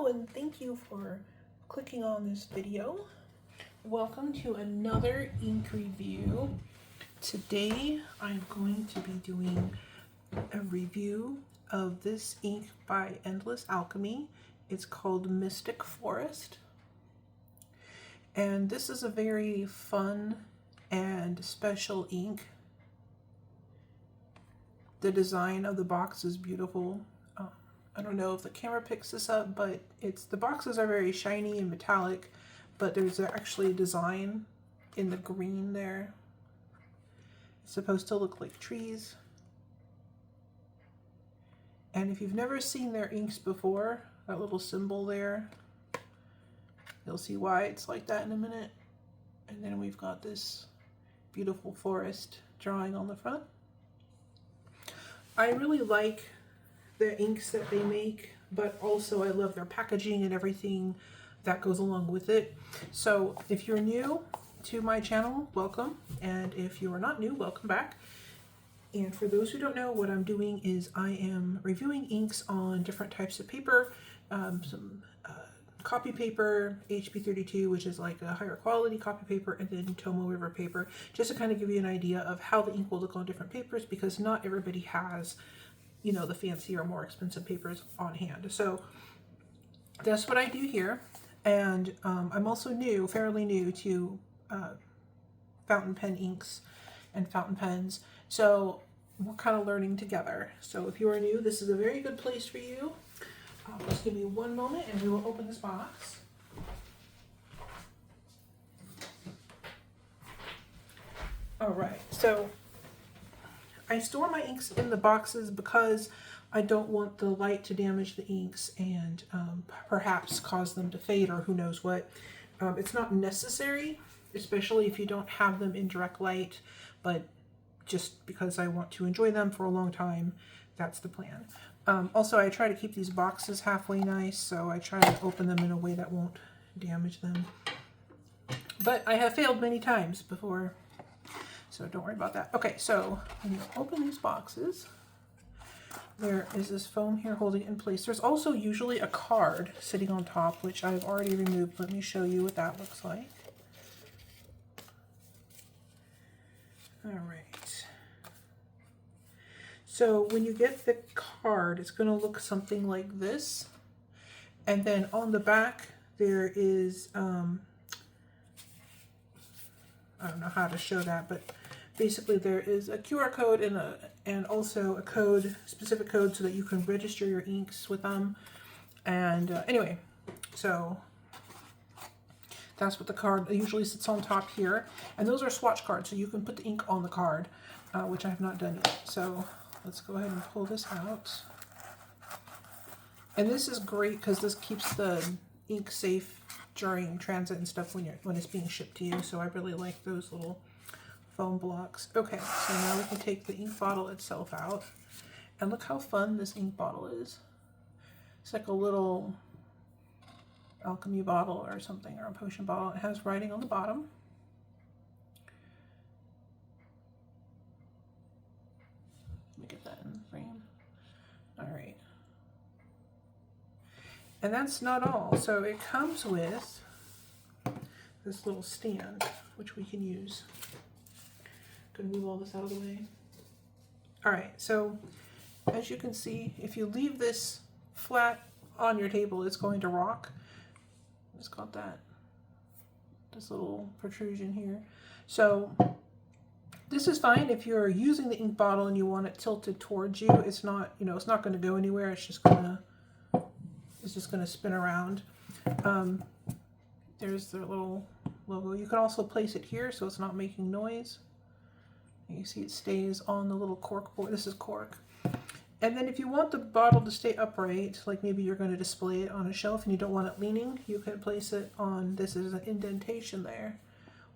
Hello, and thank you for clicking on this video. Welcome to another ink review. Today I'm going to be doing a review of this ink by Endless Alchemy. It's called Mystic Forest. And this is a very fun and special ink. The design of the box is beautiful. I don't know if the camera picks this up, but the boxes are very shiny and metallic, but there's actually a design in the green there. It's supposed to look like trees. And if you've never seen their inks before, that little symbol there, you'll see why it's like that in a minute. And then we've got this beautiful forest drawing on the front. I really like the inks that they make, but also I love their packaging and everything that goes along with it. So if you're new to my channel, welcome. And if you are not new, welcome back. And for those who don't know, what I'm doing is I am reviewing inks on different types of paper, some copy paper, HB32, which is like a higher quality copy paper, and then Tomo River paper, just to kind of give you an idea of how the ink will look on different papers, because not everybody has, you know, the fancier, more expensive papers on hand. So that's what I do here. And I'm also fairly new to fountain pen inks and fountain pens. So we're kind of learning together. So if you are new, this is a very good place for you. Just give me one moment and we will open this box. All right, so I store my inks in the boxes because I don't want the light to damage the inks and perhaps cause them to fade or who knows what. It's not necessary, especially if you don't have them in direct light, but just because I want to enjoy them for a long time, that's the plan. Also, I try to keep these boxes halfway nice, so I try to open them in a way that won't damage them. But I have failed many times before, so don't worry about that. Okay, so when you open these boxes, there is this foam here holding it in place. There's also usually a card sitting on top, which I've already removed. Let me show you what that looks like. All right. So when you get the card, it's going to look something like this. And then on the back, there is, I don't know how to show that, but basically there is a QR code and also a code, specific code, so that you can register your inks with them. And anyway, so that's what the card usually sits on top here. And those are swatch cards, so you can put the ink on the card, which I have not done yet. So let's go ahead and pull this out. And this is great because this keeps the ink safe during transit and stuff when it's being shipped to you. So I really like those little foam blocks. Okay, so now we can take the ink bottle itself out. And look how fun this ink bottle is. It's like a little alchemy bottle or something, or a potion bottle. It has writing on the bottom. Let me get that in the frame. All right. And that's not all. So it comes with this little stand, which we can use. Gonna move all this out of the way. All right, so as you can see, if you leave this flat on your table, it's going to rock. It's got this little protrusion here. So this is fine if you're using the ink bottle and you want it tilted towards you. It's not, it's not going to go anywhere. It's just gonna spin around. There's the little logo. You can also place it here so it's not making noise. You see it stays on the little cork board. This is cork. And then if you want the bottle to stay upright, like maybe you're going to display it on a shelf and you don't want it leaning, you can place it on, this is an indentation there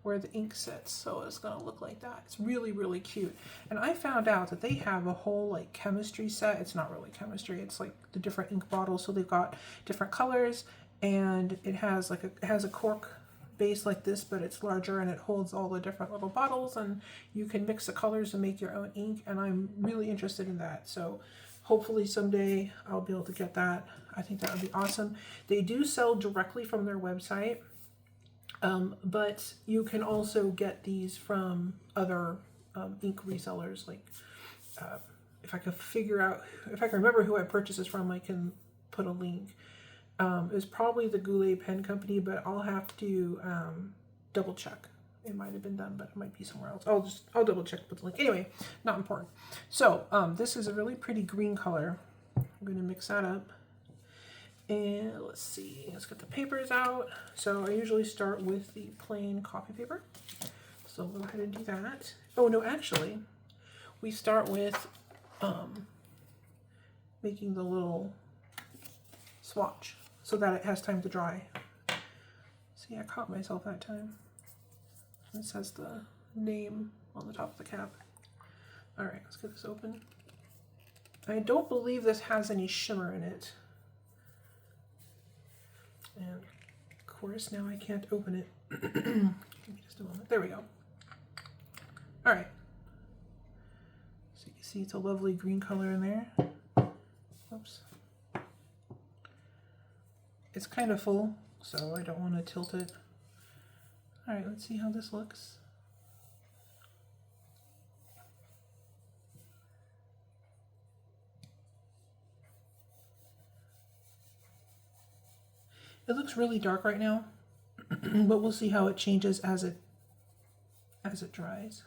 where the ink sits. So it's going to look like that. It's really, really cute. And I found out that they have a whole like chemistry set. It's not really chemistry. It's like the different ink bottles. So they've got different colors, and it has a cork base like this, but it's larger and it holds all the different little bottles, and you can mix the colors and make your own ink, and I'm really interested in that. So Hopefully someday I'll be able to get that. I think that would be awesome. They do sell directly from their website, but you can also get these from other ink resellers. Like if I can remember who I purchased this from, I can put a link. It's probably the Goulet Pen Company, but I'll have to double check. It might have been done, but it might be somewhere else. I'll double check with the link. Anyway, not important. So this is a really pretty green color. I'm going to mix that up. And let's see, let's get the papers out. So I usually start with the plain copy paper. So we'll go ahead and do that. Oh no, actually, we start with making the little swatch so that it has time to dry. See, I caught myself that time. It says the name on the top of the cap. All right, let's get this open. I don't believe this has any shimmer in it. And of course, now I can't open it. Give me just a moment. There we go. All right. So you can see it's a lovely green color in there. Oops. It's kind of full, so I don't want to tilt it. All right, let's see how this looks. It looks really dark right now, but we'll see how it changes as it dries.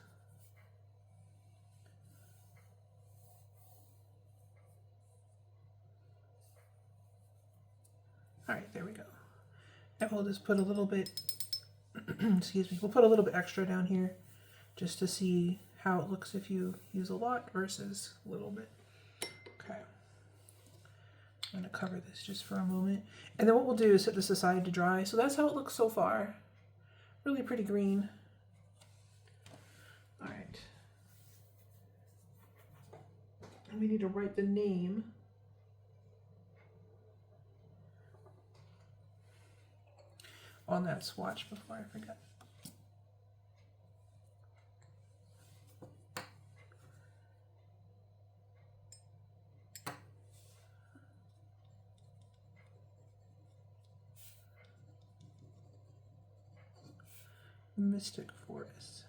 All right, there we go. And we'll just put a little bit, excuse me, we'll put a little bit extra down here just to see how it looks if you use a lot versus a little bit. Okay. I'm going to cover this just for a moment. And then what we'll do is set this aside to dry. So that's how it looks so far. Really pretty green. All right. And we need to write the name. On that swatch before I forget. Mystic Forest.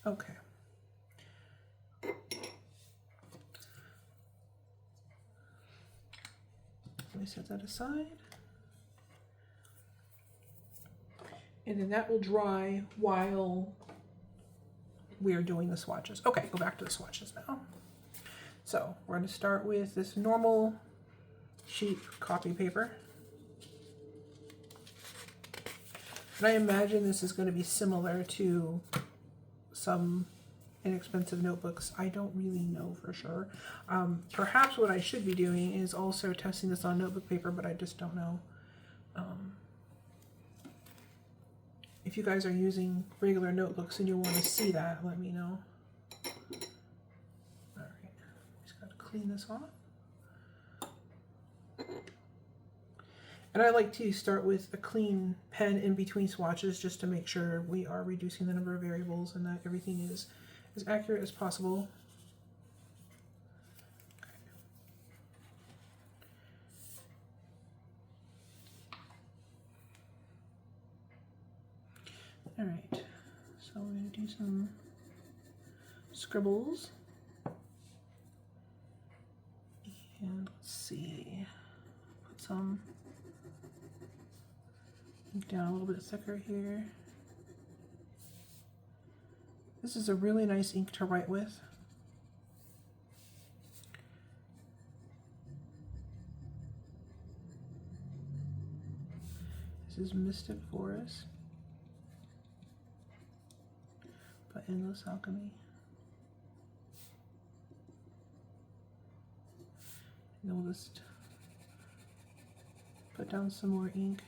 Okay. Let me set that aside. And then that will dry while we're doing the swatches. Okay, go back to the swatches now. So we're going to start with this normal sheet copy paper. And I imagine this is going to be similar to some inexpensive notebooks. I don't really know for sure. Perhaps what I should be doing is also testing this on notebook paper, but I just don't know. If you guys are using regular notebooks and you want to see that, let me know. All right, just got to clean this off. And I like to start with a clean pen in between swatches just to make sure we are reducing the number of variables and that everything is as accurate as possible. All right, so we're going to do some scribbles. And let's see, put some down a little bit thicker here. This is a really nice ink to write with. This is Mystic Forest by Endless Alchemy. And we'll just put down some more ink.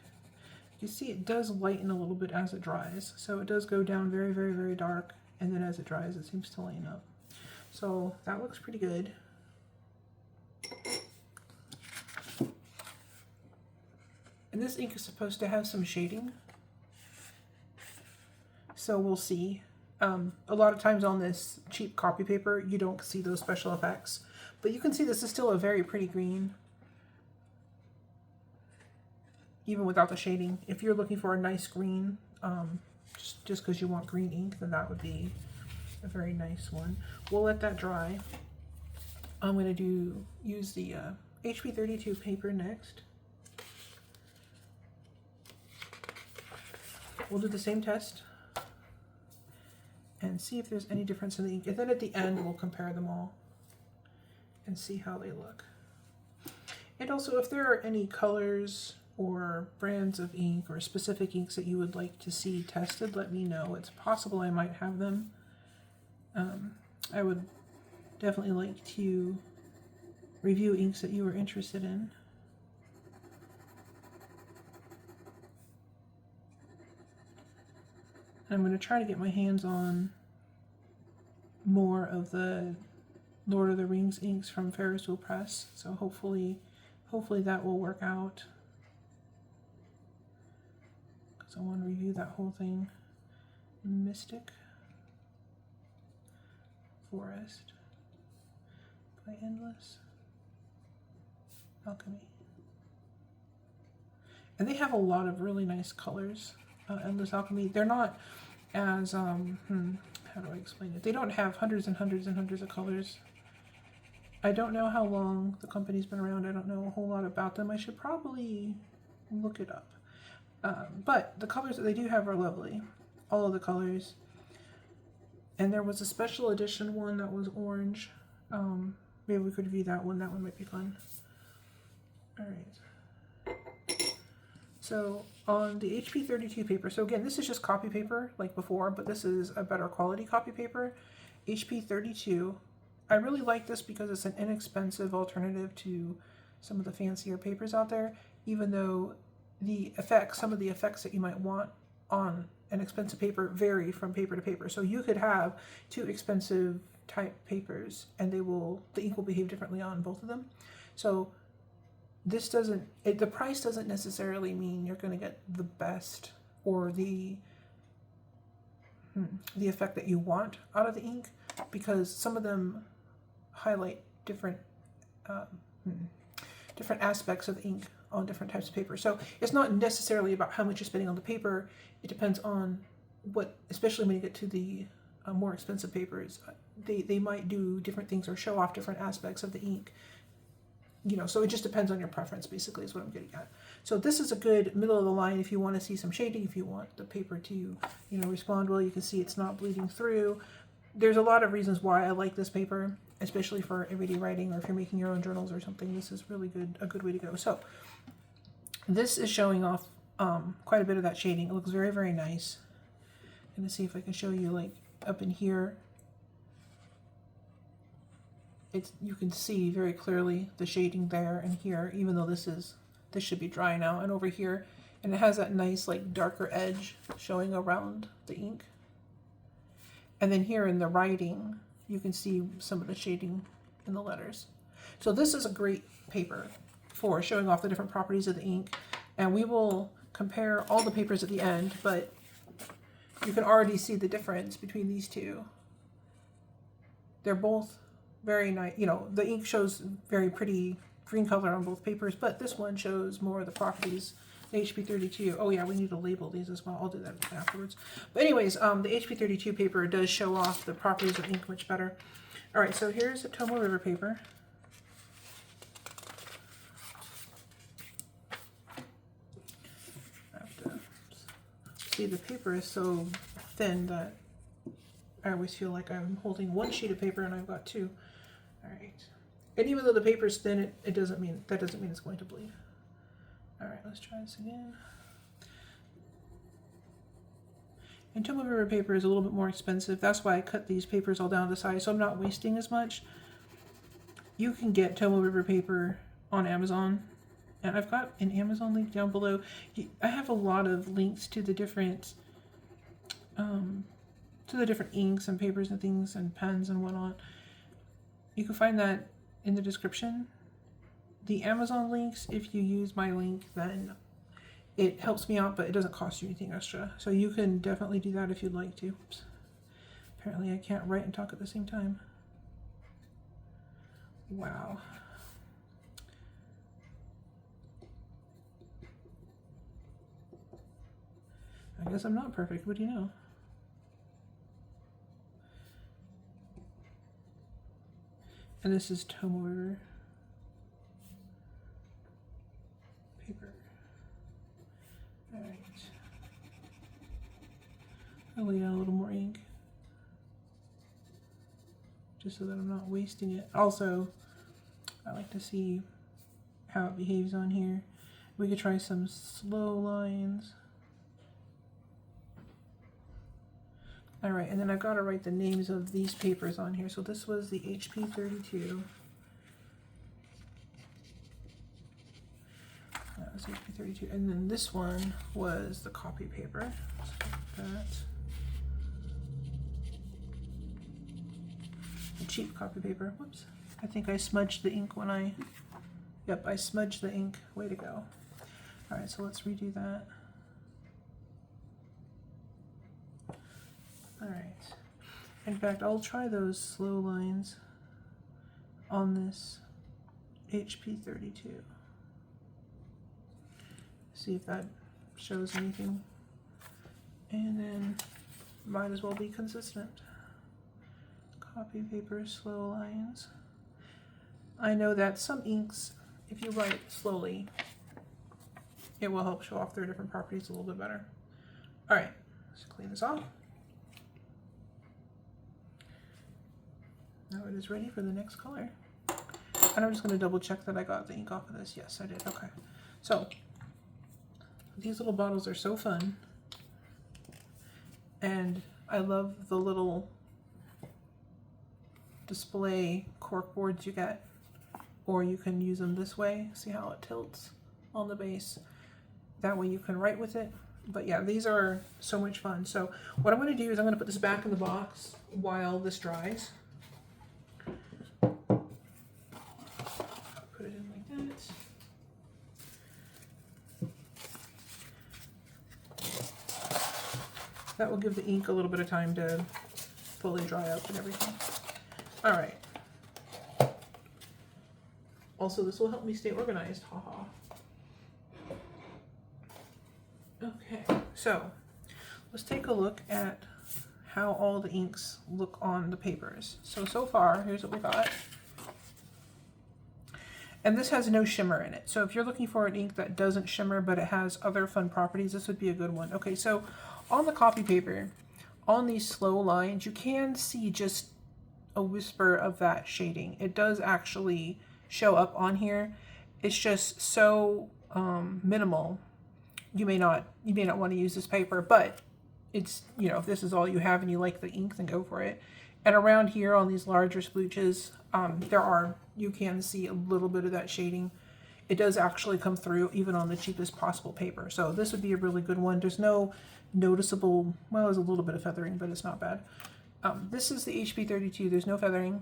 You see it does lighten a little bit as it dries. So it does go down very, very, very dark. And then as it dries, it seems to lighten up. So that looks pretty good. And this ink is supposed to have some shading. So we'll see. A lot of times on this cheap copy paper, you don't see those special effects. But you can see this is still a very pretty green, even without the shading. If you're looking for a nice green, just because you want green ink, then that would be a very nice one. We'll let that dry. I'm going to use the HP 32 paper next. We'll do the same test and see if there's any difference in the ink. And then at the end, we'll compare them all and see how they look. And also, if there are any colors or brands of ink or specific inks that you would like to see tested, let me know. It's possible I might have them. I would definitely like to review inks that you are interested in. I'm going to try to get my hands on more of the Lord of the Rings inks from Ferris Wheel Press, so hopefully that will work out, because I want to review that whole thing. Mystic Forest by Endless Alchemy. And they have a lot of really nice colors. Endless Alchemy. They're not as, how do I explain it? They don't have hundreds and hundreds and hundreds of colors. I don't know how long the company's been around. I don't know a whole lot about them. I should probably look it up. But the colors that they do have are lovely. All of the colors. And there was a special edition one that was orange. Maybe we could review that one. That one might be fun. All right. So on the HP 32 paper, so again, this is just copy paper like before, but this is a better quality copy paper. HP 32. I really like this because it's an inexpensive alternative to some of the fancier papers out there, even though the effects, some of the effects that you might want on an expensive paper vary from paper to paper. So you could have two expensive type papers and the ink will behave differently on both of them. So this doesn't, the price doesn't necessarily mean you're going to get the best or the effect that you want out of the ink, because some of them highlight different different aspects of ink on different types of paper. So it's not necessarily about how much you're spending on the paper. It depends on what, especially when you get to the more expensive papers, they might do different things or show off different aspects of the ink. You know, so it just depends on your preference, basically, is what I'm getting at. So this is a good middle of the line if you want to see some shading, if you want the paper to, you know, respond well. You can see it's not bleeding through. There's a lot of reasons why I like this paper, especially for everyday writing or if you're making your own journals or something. This is really good, a good way to go. So this is showing off quite a bit of that shading. It looks very, very nice. I'm going to see if I can show you, like, up in here. You can see very clearly the shading there and here, even though this should be dry now, and over here, and it has that nice like darker edge showing around the ink. And then here in the writing, you can see some of the shading in the letters. So this is a great paper for showing off the different properties of the ink, and we will compare all the papers at the end, but you can already see the difference between these two. They're both very nice, you know, the ink shows very pretty green color on both papers, but this one shows more of the properties. The HP 32, oh yeah, we need to label these as well. I'll do that afterwards. But anyways, the HP 32 paper does show off the properties of ink much better. All right, so here's a Tomoe River paper. I have to see, the paper is so thin that I always feel like I'm holding one sheet of paper and I've got two. All right, and even though the paper's thin, that doesn't mean it's going to bleed. All right, let's try this again. And Tomoe River paper is a little bit more expensive. That's why I cut these papers all down to size, so I'm not wasting as much. You can get Tomoe River paper on Amazon, and I've got an Amazon link down below. I have a lot of links to the different inks and papers and things and pens and whatnot. You can find that in the description. The Amazon links, if you use my link, then it helps me out, but it doesn't cost you anything extra. So you can definitely do that if you'd like to. Oops. Apparently I can't write and talk at the same time. Wow. I guess I'm not perfect. What do you know? And this is Tomo River paper. All right. I'll lay down a little more ink, just so that I'm not wasting it. Also, I like to see how it behaves on here. We could try some slow lines. All right, and then I've got to write the names of these papers on here. So this was the HP 32. That was HP 32. And then this one was the copy paper. So that. The cheap copy paper. Whoops. I think I smudged the ink when I... Yep, I smudged the ink. Way to go. All right, so let's redo that. All right. In fact, I'll try those slow lines on this HP 32. See if that shows anything. And then might as well be consistent. Copy paper, slow lines. I know that some inks, if you write slowly, it will help show off their different properties a little bit better. All right, let's clean this off. Now it is ready for the next color. And I'm just going to double check that I got the ink off of this. Yes, I did. Okay. So these little bottles are so fun. And I love the little display cork boards you get. Or you can use them this way. See how it tilts on the base. That way you can write with it. But yeah, these are so much fun. So what I'm going to do is I'm going to put this back in the box while this dries. Put it in like that. That will give the ink a little bit of time to fully dry up and everything. All right. Also, this will help me stay organized. Haha. Okay, so let's take a look at how all the inks look on the papers. So far, here's what we got. And this has no shimmer in it. So if you're looking for an ink that doesn't shimmer, but it has other fun properties, this would be a good one. Okay, so on the copy paper, on these slow lines, you can see just a whisper of that shading. It does actually show up on here. It's just so minimal. You may not want to use this paper, but it's, you know, if this is all you have and you like the ink, then go for it. And around here on these larger splooches, you can see a little bit of that shading. It does actually come through even on the cheapest possible paper. So this would be a really good one. There's no noticeable, well, there's a little bit of feathering, but it's not bad. This is the HP 32. There's no feathering.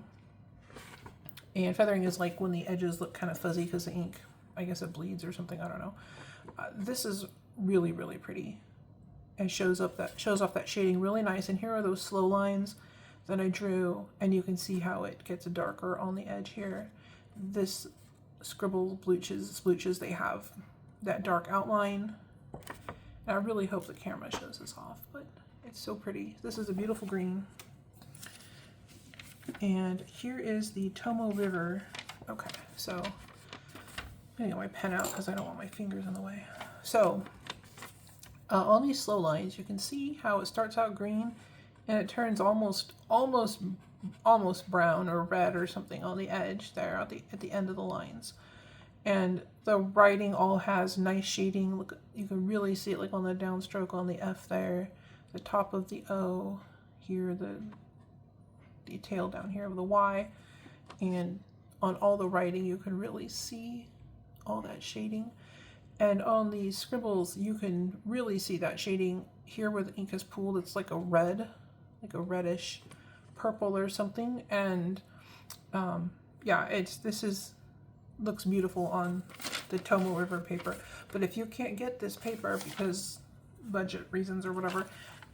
And feathering is like when the edges look kind of fuzzy because the ink, I guess it bleeds or something, I don't know. This is really, really pretty. And shows off that shading really nice. And here are those slow lines that I drew, and you can see how it gets darker on the edge here. This scribble splooches, they have that dark outline. And I really hope the camera shows this off, but it's so pretty. This is a beautiful green. And here is the Tomo River. Okay, so I'm gonna get my pen out because I don't want my fingers in the way. So on these slow lines, you can see how it starts out green and it turns almost brown or red or something on the edge there at the end of the lines. And the writing all has nice shading. Look, you can really see it like on the downstroke on the F there, the top of the O, here the tail down here of the Y, and on all the writing you can really see all that shading. And on these scribbles you can really see that shading here where the ink is pooled. It's like a red, like a reddish purple or something. And yeah, looks beautiful on the Tomo River paper. But if you can't get this paper because budget reasons or whatever,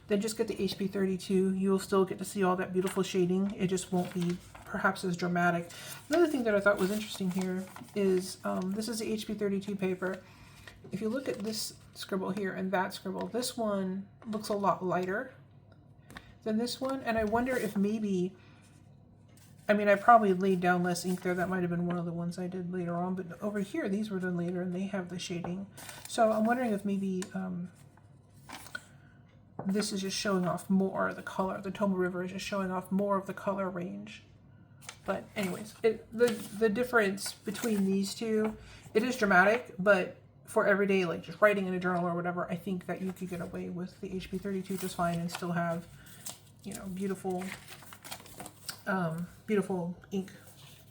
then just get the HP32. You'll still get to see all that beautiful shading. It just won't be perhaps as dramatic. Another thing that I thought was interesting here is this is the HP32 paper. If you look at this scribble here and that scribble, this one looks a lot lighter than this one, and I wonder if maybe, I mean, I probably laid down less ink there. That might have been one of the ones I did later on, but over here, these were done later and they have the shading. So I'm wondering if maybe this is just showing off more of the color. The Tomoe River is just showing off more of the color range. But anyways, the difference between these two, it is dramatic, but for everyday, like just writing in a journal or whatever, I think that you could get away with the HP32 just fine and still have, you know, beautiful beautiful ink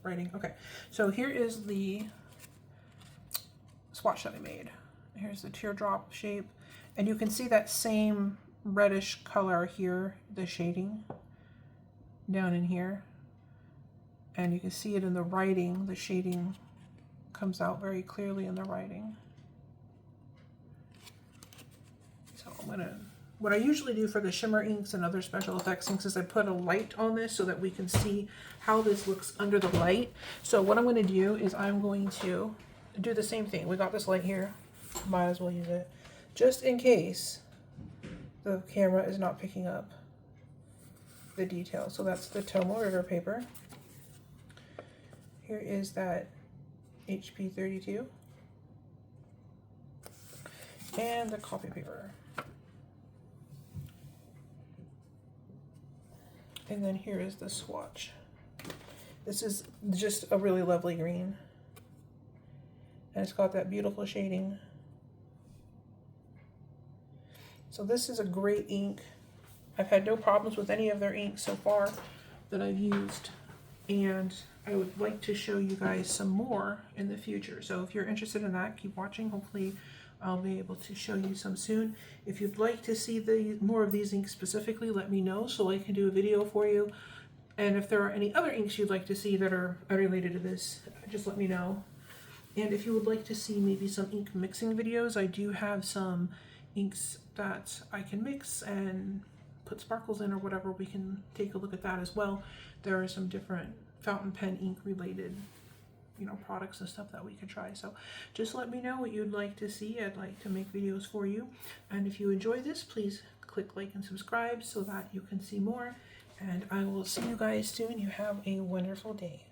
writing. Okay, so here is the swatch that I made. Here's the teardrop shape, and you can see that same reddish color here, the shading down in here, and you can see it in the writing. The shading comes out very clearly in the writing. So I'm gonna, what I usually do for the shimmer inks and other special effects inks is I put a light on this so that we can see how this looks under the light. So what I'm going to do is I'm going to do the same thing. We got this light here. Might as well use it. Just in case the camera is not picking up the details. So that's the Tomoe River paper. Here is that HP32. And the copy paper. And then here is the swatch. This is just a really lovely green. And it's got that beautiful shading. So this is a great ink. I've had no problems with any of their inks so far that I've used. And I would like to show you guys some more in the future. So if you're interested in that, keep watching. Hopefully I'll be able to show you some soon. If you'd like to see more of these inks specifically, let me know so I can do a video for you. And if there are any other inks you'd like to see that are related to this, just let me know. And if you would like to see maybe some ink mixing videos, I do have some inks that I can mix and put sparkles in or whatever. We can take a look at that as well. There are some different fountain pen ink related, you know, products and stuff that we could try. So just let me know what you'd like to see. I'd like to make videos for you. And if you enjoy this, please click like and subscribe so that you can see more. And I will see you guys soon. You have a wonderful day.